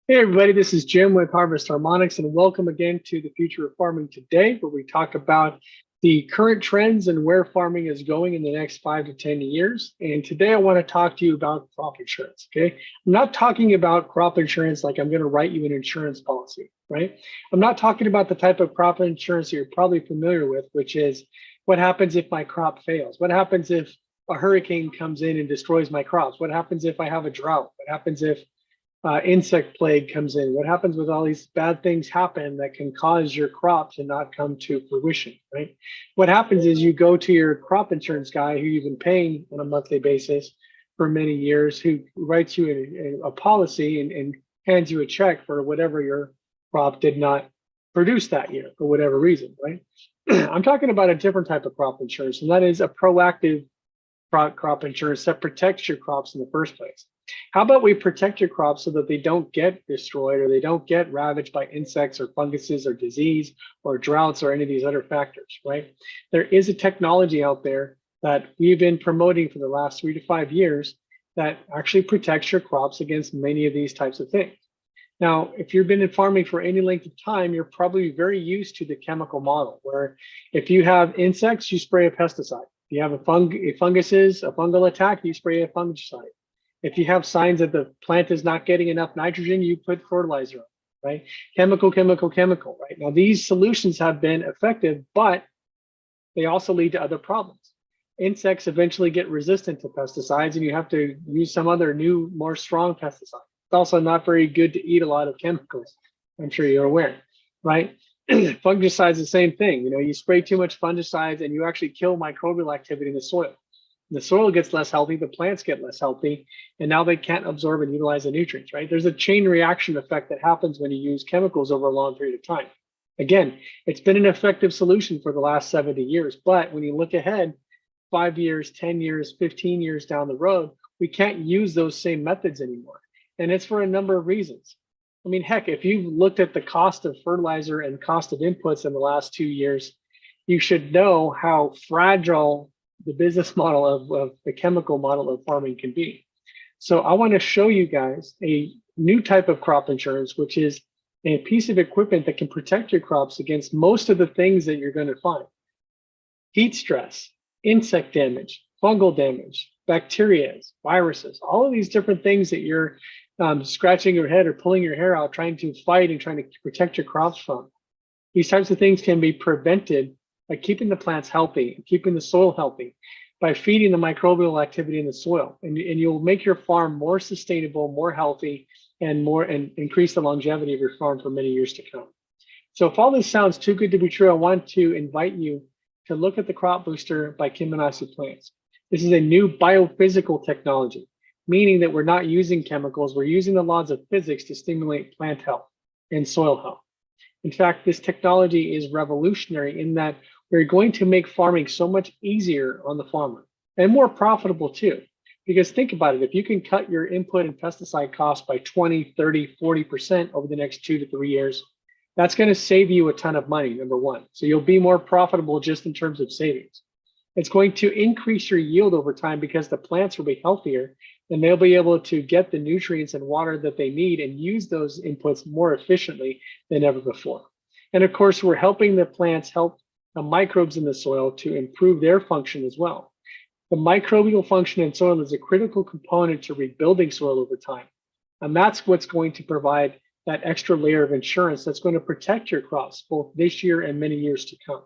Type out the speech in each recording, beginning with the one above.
Hey everybody, this is Jim with Harvest Harmonics, and welcome again to the Future of Farming Today, where we talk about the current trends and where farming is going in the next 5 to 10 years. And today I want to talk to you about crop insurance. Okay, I'm not talking about crop insurance like I'm going to write you an insurance policy, right? I'm not talking about the type of crop insurance you're probably familiar with, which is what happens if my crop fails? What happens if a hurricane comes in and destroys my crops? What happens if I have a drought? What happens if insect plague comes in? What happens with all these bad things happen that can cause your crop to not come to fruition, right? What happens is you go to your crop insurance guy who you've been paying on a monthly basis for many years, who writes you a policy and hands you a check for whatever your crop did not produce that year for whatever reason, right? I'm talking about a different type of crop insurance, and that is a proactive crop insurance that protects your crops in the first place. How about we protect your crops so that they don't get destroyed or they don't get ravaged by insects or funguses or disease or droughts or any of these other factors, right? There is a technology out there that we've been promoting for the last 3 to 5 years that actually protects your crops against many of these types of things. Now, if you've been in farming for any length of time, you're probably very used to the chemical model where if you have insects, you spray a pesticide. If you have a fungal attack, you spray a fungicide. If you have signs that the plant is not getting enough nitrogen, you put fertilizer on, right? Chemical, chemical, chemical, right? Now, these solutions have been effective, but they also lead to other problems. Insects eventually get resistant to pesticides, and you have to use some other new, more strong pesticide. It's also not very good to eat a lot of chemicals. I'm sure you're aware, right? Fungicides, the same thing. You know, you spray too much fungicides and you actually kill microbial activity in the soil. The soil gets less healthy, the plants get less healthy, and now they can't absorb and utilize the nutrients, right? There's a chain reaction effect that happens when you use chemicals over a long period of time. Again, it's been an effective solution for the last 70 years, but when you look ahead, 5 years, 10 years, 15 years down the road, we can't use those same methods anymore. And it's for a number of reasons. I mean, heck, if you've looked at the cost of fertilizer and cost of inputs in the last 2 years, you should know how fragile the business model of the chemical model of farming can be. So I want to show you guys a new type of crop insurance, which is a piece of equipment that can protect your crops against most of the things that you're going to find. Heat stress, insect damage, fungal damage, bacteria, viruses, all of these different things that you're scratching your head or pulling your hair out, trying to fight and trying to protect your crops from. These types of things can be prevented by keeping the plants healthy, keeping the soil healthy, by feeding the microbial activity in the soil. And you'll make your farm more sustainable, more healthy, and increase the longevity of your farm for many years to come. So if all this sounds too good to be true, I want to invite you to look at the Crop Booster by Kim Manassi Plants. This is a new biophysical technology, meaning that we're not using chemicals, we're using the laws of physics to stimulate plant health and soil health. In fact, this technology is revolutionary in that we're going to make farming so much easier on the farmer and more profitable too. Because think about it, if you can cut your input and pesticide costs by 20, 30, 40% over the next 2 to 3 years, that's going to save you a ton of money, number one. So you'll be more profitable just in terms of savings. It's going to increase your yield over time because the plants will be healthier and they'll be able to get the nutrients and water that they need and use those inputs more efficiently than ever before. And of course, we're helping the plants help the microbes in the soil to improve their function as well. The microbial function in soil is a critical component to rebuilding soil over time. And that's what's going to provide that extra layer of insurance that's going to protect your crops both this year and many years to come.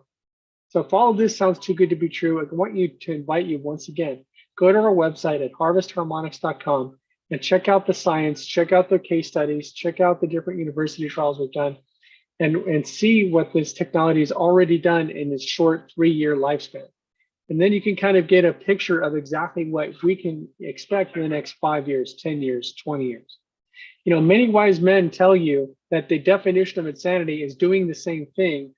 So if all of this sounds too good to be true, I want you to invite you once again, go to our website at harvestharmonics.com and check out the science, check out the case studies, check out the different university trials we've done, and see what this technology has already done in its short 3-year lifespan. And then you can kind of get a picture of exactly what we can expect in the next 5 years, 10 years, 20 years. You know, many wise men tell you that the definition of insanity is doing the same thing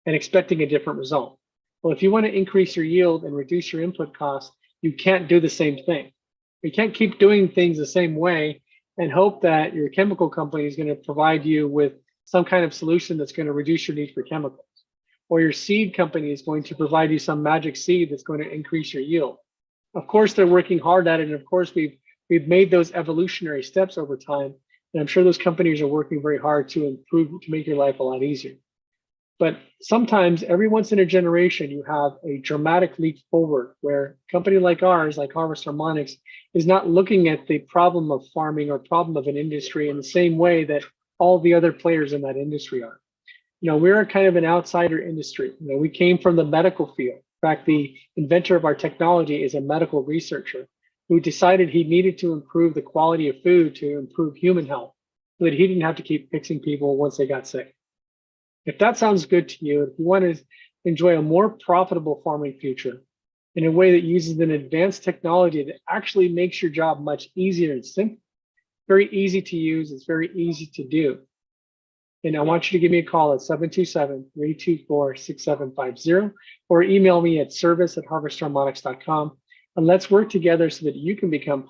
and expecting a different result. Well, if you want to increase your yield and reduce your input costs, you can't do the same thing. You can't keep doing things the same way and hope that your chemical company is going to provide you with some kind of solution that's going to reduce your need for chemicals. Or your seed company is going to provide you some magic seed that's going to increase your yield. Of course, they're working hard at it. And of course, we've made those evolutionary steps over time. And I'm sure those companies are working very hard to improve, to make your life a lot easier. But sometimes, every once in a generation, you have a dramatic leap forward where a company like ours, like Harvest Harmonics, is not looking at the problem of farming or problem of an industry in the same way that all the other players in that industry are. We're a kind of an outsider industry. We came from the medical field. In fact, the inventor of our technology is a medical researcher who decided he needed to improve the quality of food to improve human health so that he didn't have to keep fixing people once they got sick. If that sounds good to you, if you want to enjoy a more profitable farming future in a way that uses an advanced technology that actually makes your job much easier and simple, very easy to use, it's very easy to do. And I want you to give me a call at 727-324-6750 or email me at service@harvestharmonics.com. And let's work together so that you can become part of